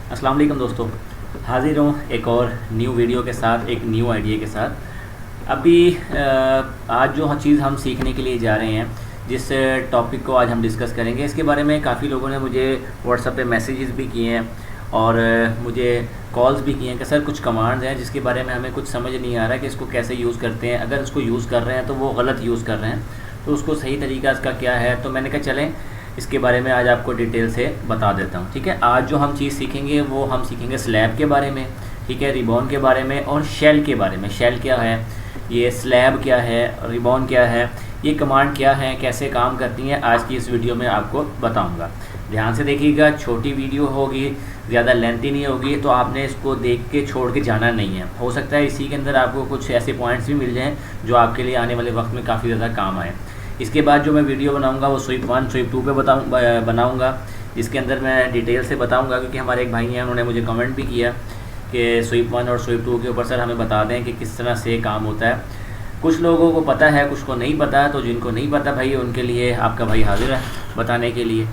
अस्सलाम वालेकुम दोस्तों, हाज़िर हूँ एक और न्यू वीडियो के साथ, एक न्यू आइडिया के साथ। अभी आज जो चीज़ हम सीखने के लिए जा रहे हैं, जिस टॉपिक को आज हम डिस्कस करेंगे, इसके बारे में काफ़ी लोगों ने मुझे व्हाट्सएप पे मैसेजेस भी किए हैं और मुझे कॉल्स भी किए हैं कि सर कुछ कमांड्स हैं जिसके बारे में हमें कुछ समझ नहीं आ रहा है कि इसको कैसे यूज़ करते हैं। अगर इसको यूज़ कर रहे हैं तो वो गलत यूज़ कर रहे हैं, तो उसको सही तरीका इसका क्या है। तो मैंने कहा चलें इसके बारे में आज आपको डिटेल से बता देता हूँ। ठीक है, आज जो हम चीज़ सीखेंगे वो हम सीखेंगे स्लैब के बारे में, ठीक है, रिबॉन के बारे में और शेल के बारे में। शेल क्या है, ये स्लैब क्या है, रिबॉन क्या है, ये कमांड क्या है, कैसे काम करती हैं, आज की इस वीडियो में आपको बताऊंगा। ध्यान से देखिएगा, छोटी वीडियो होगी, ज़्यादा लेंथी नहीं होगी, तो आपने इसको देख के छोड़ के जाना नहीं है। हो सकता है इसी के अंदर आपको कुछ ऐसे पॉइंट्स भी मिल जाएँ जो आपके लिए आने वाले वक्त में काफ़ी ज़्यादा काम आए। इसके बाद जो मैं वीडियो बनाऊंगा वो स्वीप 1 स्वीप 2 पे बनाऊंगा, जिसके अंदर मैं डिटेल से बताऊंगा, क्योंकि हमारे एक भाई हैं उन्होंने मुझे कमेंट भी किया कि स्वीप 1 और स्वीप 2 के ऊपर सर हमें बता दें कि किस तरह से काम होता है। कुछ लोगों को पता है, कुछ को नहीं पता है, तो जिनको नहीं पता भाई उनके लिए आपका भाई हाजिर है बताने के लिए।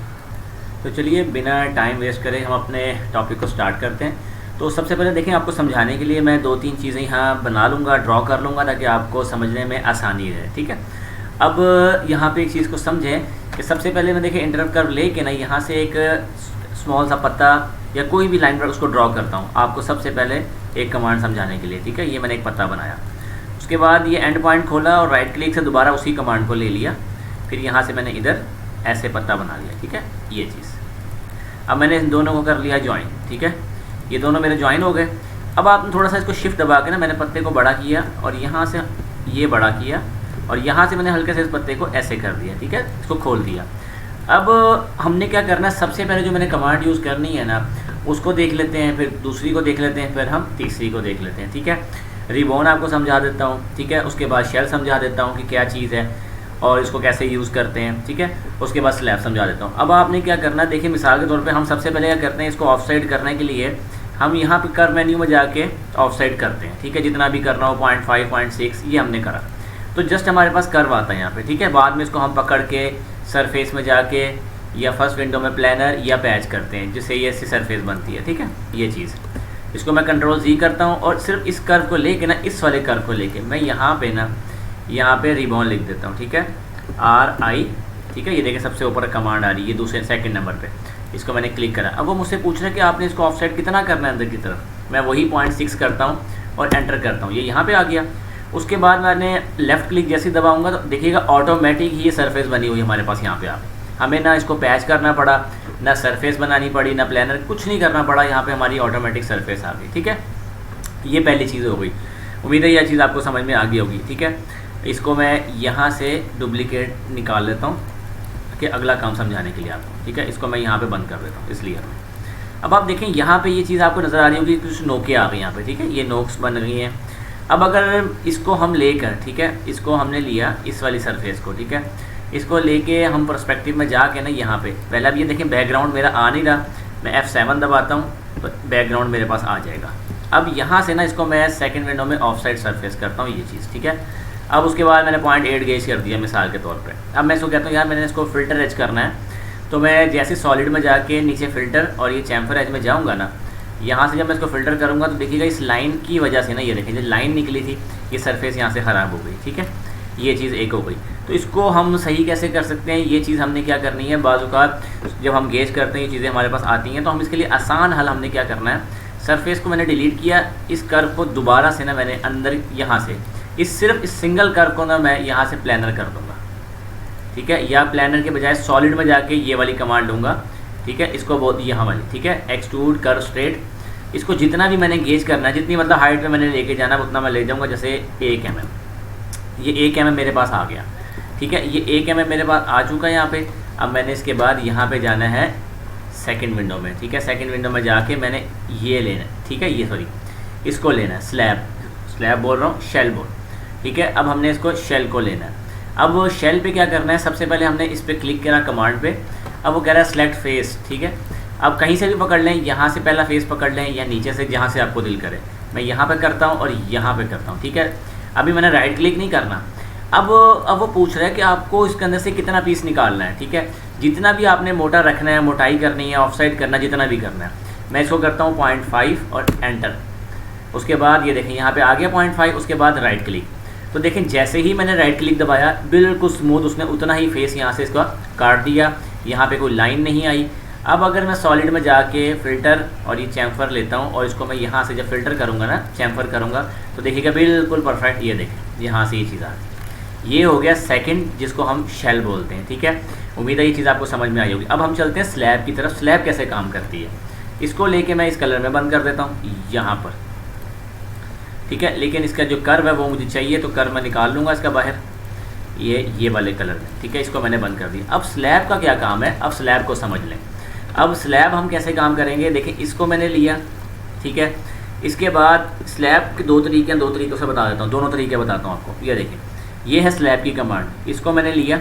तो चलिए बिना टाइम वेस्ट करे हम अपने टॉपिक को स्टार्ट करते हैं। तो सबसे पहले देखें, आपको समझाने के लिए मैं 2-3 चीज़ें यहाँ बना लूँगा, ड्रॉ कर लूँगा, ताकि आपको समझने में आसानी रहे। ठीक है, अब यहाँ पे एक चीज़ को समझें कि सबसे पहले मैं देखें इंटरप्ट कर्व लेके ना यहाँ से एक स्मॉल सा पत्ता या कोई भी लाइन पर उसको ड्रॉ करता हूँ आपको सबसे पहले एक कमांड समझाने के लिए। ठीक है, ये मैंने एक पत्ता बनाया, उसके बाद ये एंड पॉइंट खोला और राइट क्लिक से दोबारा उसी कमांड को ले लिया, फिर यहाँ से मैंने इधर ऐसे पत्ता बना लिया। ठीक है, ये चीज़ अब मैंने इन दोनों को कर लिया ज्वाइन। ठीक है, ये दोनों मेरे ज्वाइन हो गए। अब आपने थोड़ा सा इसको शिफ्ट दबा के ना मैंने पत्ते को बड़ा किया और यहाँ से ये बड़ा किया और यहाँ से मैंने हल्के से इस पत्ते को ऐसे कर दिया। ठीक है, इसको खोल दिया। अब हमने क्या करना है, सबसे पहले जो मैंने कमांड यूज़ करनी है ना उसको देख लेते हैं, फिर दूसरी को देख लेते हैं, फिर हम तीसरी को देख लेते हैं। ठीक है, रिबॉन आपको समझा देता हूँ, ठीक है, उसके बाद शेल समझा देता हूँ कि क्या चीज़ है और इसको कैसे यूज़ करते हैं। ठीक है, उसके बाद स्लैब समझा देता हूँ। अब आपने क्या करना है, देखिए मिसाल के तौर पे हम सबसे पहले क्या करते हैं, इसको ऑफ साइड करने के लिए हम यहाँ पे कर्व मेन्यू में जाके ऑफ साइड करते हैं। ठीक है, जितना भी करना हो 0.5 0.6 ये हमने करा, तो जस्ट हमारे पास कर्व आता है यहाँ पे। ठीक है, बाद में इसको हम पकड़ के सरफेस में जाके या फर्स्ट विंडो में प्लानर या पैच करते हैं, जिससे ये ऐसी सरफेस बनती है। ठीक है, ये चीज़ इसको मैं कंट्रोल Z करता हूँ और सिर्फ इस कर्व को लेके ना, इस वाले कर्व को लेके मैं यहाँ पे ना, यहाँ पे रिबॉन लिख देता हूँ। ठीक है, RI। ठीक है, ये देखिए सबसे ऊपर कमांड आ रही है, ये दूसरे सेकंड नंबर पे, इसको मैंने क्लिक करा। अब वो मुझसे पूछ रहा है कि आपने इसको ऑफ साइड कितना करना है अंदर की तरफ। मैं वही 0.6 करता हूँ और एंटर करता हूँ, ये यहाँ पे आ गया। उसके बाद मैंने लेफ़्ट क्लिक जैसे दबाऊंगा तो देखिएगा ऑटोमेटिक ही ये सरफेस बनी हुई हमारे पास यहाँ पे आ गई। हमें ना इसको पैच करना पड़ा, ना सरफेस बनानी पड़ी, ना प्लानर, कुछ नहीं करना पड़ा, यहाँ पे हमारी ऑटोमेटिक सरफेस आ गई। ठीक है, ये पहली चीज़ हो गई। उम्मीद है यह चीज़ आपको समझ में आ गई होगी। ठीक है, इसको मैं यहाँ से डुप्लीकेट निकाल लेता हूँ कि अगला काम समझाने के लिए आपको। ठीक है, इसको मैं यहाँ पर बंद कर देता हूँ इसलिए। अब आप देखें यहाँ पर ये चीज़ आपको नज़र आ रही होगी, कुछ नोकें आ गई यहाँ पर। ठीक है, ये नोक्स बन गई हैं। अब अगर इसको हम लेकर, ठीक है, इसको हमने लिया इस वाली सरफेस को, ठीक है, इसको लेके हम पर्सपेक्टिव में जाके ना यहाँ पे पहले अब ये देखें बैकग्राउंड मेरा आ नहीं रहा, मैं F7 दबाता हूँ तो बैकग्राउंड मेरे पास आ जाएगा। अब यहाँ से ना इसको मैं सेकंड विंडो में ऑफ साइड सरफेस करता हूँ, ये चीज़। ठीक है, अब उसके बाद मैंने 0.8 गेज कर दिया मिसाल के तौर पर। अब मैं इसको कहता हूँ यार मैंने इसको फ़िल्टर एज करना है, तो मैं जैसे सॉलिड में जाके नीचे फ़िल्टर और ये चैम्फर एज में जाऊँगा ना, यहाँ से जब मैं इसको फ़िल्टर करूँगा तो देखिएगा इस लाइन की वजह से ना, ये देखिए जो लाइन निकली थी ये सरफेस यहाँ से ख़राब हो गई। ठीक है, ये चीज़ एक हो गई। तो इसको हम सही कैसे कर सकते हैं, ये चीज़ हमने क्या करनी है, बाज़-औक़ात जब हम गेज करते हैं ये चीज़ें हमारे पास आती हैं, तो हम इसके लिए आसान हल हमने क्या करना है, सरफेस को मैंने डिलीट किया, इस कर्व को दोबारा से ना मैंने अंदर यहाँ से सिर्फ इस सिंगल कर्व को ना मैं यहाँ से प्लानर कर दूँगा। ठीक है, या प्लानर के बजाय सॉलिड में जाके ये वाली कमांड लूँगा। ठीक है, इसको बहुत यहाँ वाली, ठीक है, एक्सट्रूड कर्व स्ट्रेट, इसको जितना भी मैंने गेज करना है, जितनी मतलब हाइट में मैंने लेके जाना उतना मैं ले जाऊँगा। जैसे 1 mm, ये 1 mm मेरे पास आ गया। ठीक है, ये 1 mm मेरे पास आ चुका है यहाँ पे। अब मैंने इसके बाद यहाँ पे जाना है सेकंड विंडो में। ठीक है, सेकंड विंडो में जाके मैंने ये लेना है। ठीक है, ये सॉरी इसको लेना है, स्लैब बोल रहा हूँ, शेल बोल। ठीक है, अब हमने इसको शेल को लेना है। अब शेल पे क्या करना है, सबसे पहले हमने इस पर क्लिक करा कमांड पे। अब वो कह रहा है सेलेक्ट फेस। ठीक है, अब कहीं से भी पकड़ लें, यहाँ से पहला फेस पकड़ लें या नीचे से जहाँ से आपको दिल करे। मैं यहाँ पे करता हूँ और यहाँ पे करता हूँ। ठीक है, अभी मैंने राइट क्लिक नहीं करना। अब वो पूछ रहा है कि आपको इसके अंदर से कितना पीस निकालना है। ठीक है, जितना भी आपने मोटा रखना है, मोटाई करनी है, ऑफ साइड करना, जितना भी करना है। मैं इसको करता हूँ 0.5 और एंटर। उसके बाद ये देखें यहाँ पे आ गया 0.5, उसके बाद राइट क्लिक। तो देखें जैसे ही मैंने राइट क्लिक दबाया बिल्कुल स्मूथ उसने उतना ही फेस यहाँ से इसका काट दिया, यहाँ पे कोई लाइन नहीं आई। अब अगर मैं सॉलिड में जाके फ़िल्टर और ये चैम्फर लेता हूँ और इसको मैं यहाँ से जब फ़िल्टर करूँगा ना, चैम्फर करूँगा, तो देखिएगा बिल्कुल परफेक्ट, ये देखें यहाँ से ये चीज़ आ गई। ये हो गया सेकंड, जिसको हम शेल बोलते हैं। ठीक है, उम्मीद है ये चीज़ आपको समझ में आई होगी। अब हम चलते हैं स्लैब की तरफ। स्लैब कैसे काम करती है, इसको लेके मैं इस कलर में बंद कर देता हूँ यहाँ पर। ठीक है, लेकिन इसका जो कर्व है वो मुझे चाहिए, तो कर्व मैं निकाल लूँगा इसका बाहर, ये वाले कलर में। ठीक है, इसको मैंने बंद कर दिया। अब स्लैब का क्या काम है, अब स्लैब को समझ लें। अब स्लैब हम कैसे काम करेंगे, देखिए इसको मैंने लिया। ठीक है, इसके बाद स्लैब के दो तरीके हैं, दो तरीक़ों से बता देता हूँ, दोनों तरीके बताता हूँ आपको। ये देखिए, ये है स्लैब की कमांड, इसको मैंने लिया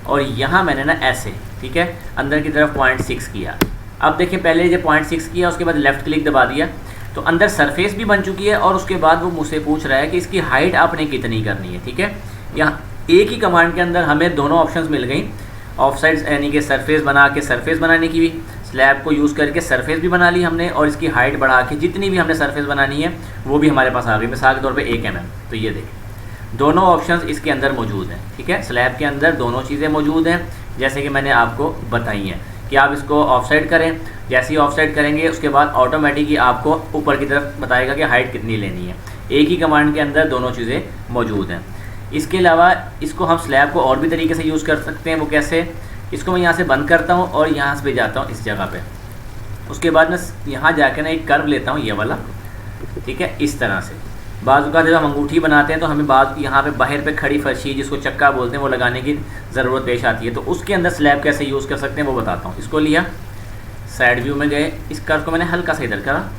और यहाँ मैंने ना ऐसे, ठीक है, अंदर की तरफ 0.6 किया। अब देखिए पहले जो 0.6 किया, उसके बाद लेफ़्ट क्लिक दबा दिया, तो अंदर सरफेस भी बन चुकी है और उसके बाद वो मुझसे पूछ रहा है कि इसकी हाइट आपने कितनी करनी है। ठीक है, यहाँ एक ही कमांड के अंदर हमें दोनों ऑप्शंस मिल गई, ऑफ साइड यानी कि सरफेस बना के सरफेस बनाने की भी, स्लैब को यूज़ करके सरफेस भी बना ली हमने, और इसकी हाइट बढ़ा के जितनी भी हमने सरफेस बनानी है वो भी हमारे पास आ गई। मिसाल के तौर पे 1 mm। तो ये देखें दोनों ऑप्शंस इसके अंदर मौजूद हैं। ठीक है, स्लैब के अंदर दोनों चीज़ें मौजूद हैं, जैसे कि मैंने आपको बताई हैं कि आप इसको ऑफ साइड करें। जैसे ही ऑफ साइड करेंगे उसके बाद ऑटोमेटिकली आपको ऊपर की तरफ बताएगा कि हाइट कितनी लेनी है। एक ही कमांड के अंदर दोनों चीज़ें मौजूद हैं। इसके अलावा इसको हम स्लैब को और भी तरीके से यूज़ कर सकते हैं। वो कैसे, इसको मैं यहाँ से बंद करता हूँ और यहाँ से जाता हूँ इस जगह पे। उसके बाद मैं यहाँ जाके ना एक कर्व लेता हूँ, ये वाला। ठीक है, इस तरह से बाजू का जब हम अंगूठी बनाते हैं तो हमें बाजू यहाँ पे बाहर पे खड़ी फर्शी, जिसको चक्का बोलते हैं, वो लगाने की ज़रूरत पेश आती है। तो उसके अंदर स्लैब कैसे यूज़ कर सकते हैं वो बताता हूँ। इसको लिया, साइड व्यू में गए, इस कर्व को मैंने हल्का सा इधर करा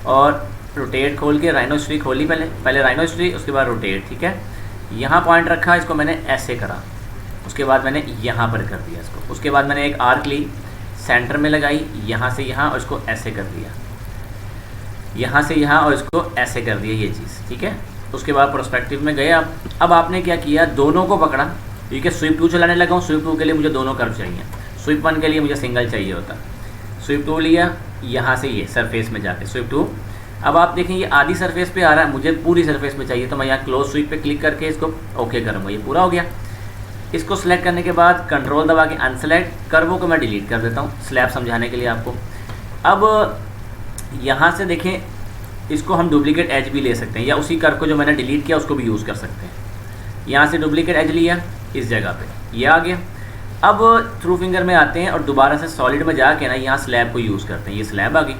और रोटेट खोल के राइनो हिस्ट्री खोली, पहले राइनो हिस्ट्री, उसके बाद रोटेट। ठीक है, यहाँ पॉइंट रखा, इसको मैंने ऐसे करा, उसके बाद मैंने यहाँ पर कर दिया इसको। उसके बाद मैंने एक आर्क ली, सेंटर में लगाई, यहाँ से यहाँ, और इसको ऐसे कर दिया, यहाँ से यहाँ, और इसको ऐसे कर दिया, ये चीज़। ठीक है, उसके बाद प्रोस्पेक्टिव में गए। अब आपने क्या किया, दोनों को पकड़ा, क्योंकि स्वीप 2 चलाने लगा हूँ। स्वीप 2 के लिए मुझे दोनों कर्व चाहिए, स्वीप 1 के लिए मुझे सिंगल चाहिए होता। स्वीप 2 लिया, यहाँ से ये सरफेस में जाके स्वीप 2। अब आप देखें ये आधी सरफेस पे आ रहा है, मुझे पूरी सरफेस में चाहिए, तो मैं यहाँ क्लोज स्वीप पे क्लिक करके इसको ओके करूँगा, ये पूरा हो गया। इसको सेलेक्ट करने के बाद कंट्रोल दबा के अनसेलेक्ट, कर्वों को मैं डिलीट कर देता हूँ स्लैब समझाने के लिए आपको। अब यहाँ से देखें, इसको हम डुप्लीकेट एज भी ले सकते हैं, या उसी कर्व को जो मैंने डिलीट किया उसको भी यूज़ कर सकते हैं। यहाँ से डुप्लीकेट एज लिया, इस जगह पे ये आ गया। अब थ्रू फिंगर में आते हैं और दोबारा से सॉलिड में जाके ना यहाँ स्लैब को यूज़ करते हैं, ये स्लैब आ गई।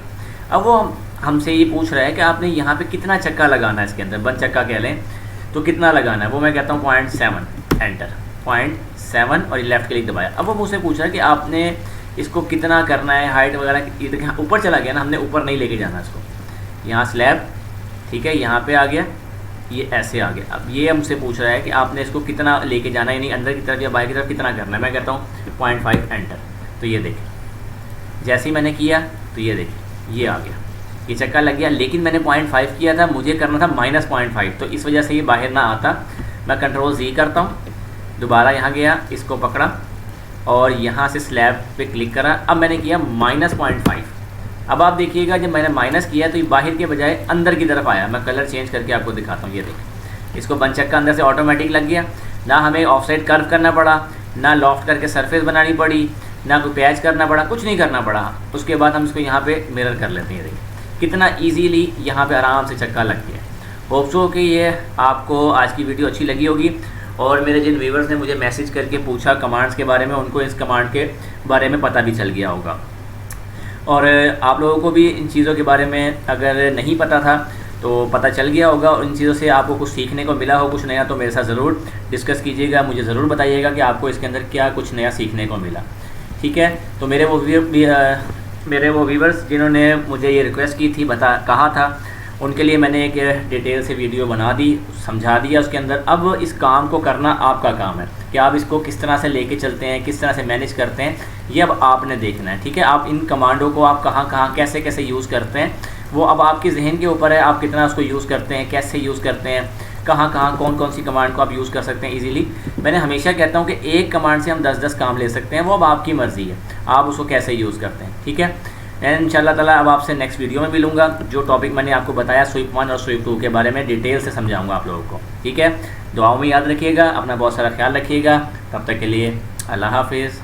अब वो हमसे ये पूछ रहा है कि आपने यहाँ पे कितना चक्का लगाना है, इसके अंदर बंद चक्का कह लें तो कितना लगाना है। वो मैं कहता हूँ 0.7, एंटर 0.7 और ये लेफ़्ट क्लिक दबाया। अब वो मुझसे पूछ रहा है कि आपने इसको कितना करना है, हाइट वगैरह। ये देखिए ऊपर चला गया ना, हमने ऊपर नहीं लेके जाना इसको। यहाँ स्लैब, ठीक है, यहाँ पे आ गया, ये ऐसे आ गया। अब ये हमसे पूछ रहा है कि आपने इसको कितना लेके जाना है, यानी अंदर की तरफ या बाहर की तरफ कितना करना है। मैं कहता हूँ 0.5, एंटर। तो ये देखिए जैसे ही मैंने किया तो ये देखिए ये आ गया, ये चक्का लग गया। लेकिन मैंने 0.5 किया था, मुझे करना था -0.5, तो इस वजह से ये बाहर ना आता। मैं कंट्रोल Z करता हूँ, दोबारा यहाँ गया, इसको पकड़ा और यहाँ से स्लैब पे क्लिक करा। अब मैंने किया -0.5। अब आप देखिएगा जब मैंने माइनस किया तो ये बाहर के बजाय अंदर की तरफ आया। मैं कलर चेंज करके आपको दिखाता हूँ। ये देखिए इसको बंद चक्का अंदर से ऑटोमेटिक लग गया, ना हमें ऑफसाइड कर्व करना पड़ा, ना लॉफ्ट करके सरफेस बनानी पड़ी, ना कोई पैच करना पड़ा, कुछ नहीं करना पड़ा। उसके बाद हम इसको यहाँ पे मिरर कर लेते हैं। देखिए कितना ईजीली यहाँ पे आराम से चक्का लग गया। होप सो कि ये आपको आज की वीडियो अच्छी लगी होगी। और मेरे जिन व्यूवर्स ने मुझे मैसेज करके पूछा कमांड्स के बारे में, उनको इस कमांड के बारे में पता भी चल गया होगा। और आप लोगों को भी इन चीज़ों के बारे में अगर नहीं पता था तो पता चल गया होगा, और इन चीज़ों से आपको कुछ सीखने को मिला हो कुछ नया, तो मेरे साथ ज़रूर डिस्कस कीजिएगा। मुझे ज़रूर बताइएगा कि आपको इसके अंदर क्या कुछ नया सीखने को मिला। ठीक है, तो मेरे वो व्यूवर्स जिन्होंने मुझे ये रिक्वेस्ट की थी, कहा था, उनके लिए मैंने एक डिटेल से वीडियो बना दी, समझा दिया उसके अंदर। अब इस काम को करना आपका काम है कि आप इसको किस तरह से लेके चलते हैं, किस तरह से मैनेज करते हैं, ये अब आपने देखना है। ठीक है, आप इन कमांडों को आप कहाँ कैसे कैसे यूज़ करते हैं, वो अब आपके जहन के ऊपर है। आप कितना उसको यूज़ करते हैं, कैसे यूज़ करते हैं, कहाँ कौन सी कमांड को आप यूज़ कर सकते हैं ईजीली। मैंने हमेशा कहता हूँ कि एक कमांड से हम 10-10 काम ले सकते हैं, वो अब आपकी मर्ज़ी है, आप उसको कैसे यूज़ करते हैं। ठीक है, एंड इंशाल्लाह ताला अब आपसे नेक्स्ट वीडियो में मिलूंगा। जो टॉपिक मैंने आपको बताया स्वीप 1 और स्वीप 2 के बारे में डिटेल से समझाऊंगा आप लोगों को। ठीक है, दुआओं में याद रखिएगा, अपना बहुत सारा ख्याल रखिएगा। तब तक के लिए अल्लाह हाफिज़।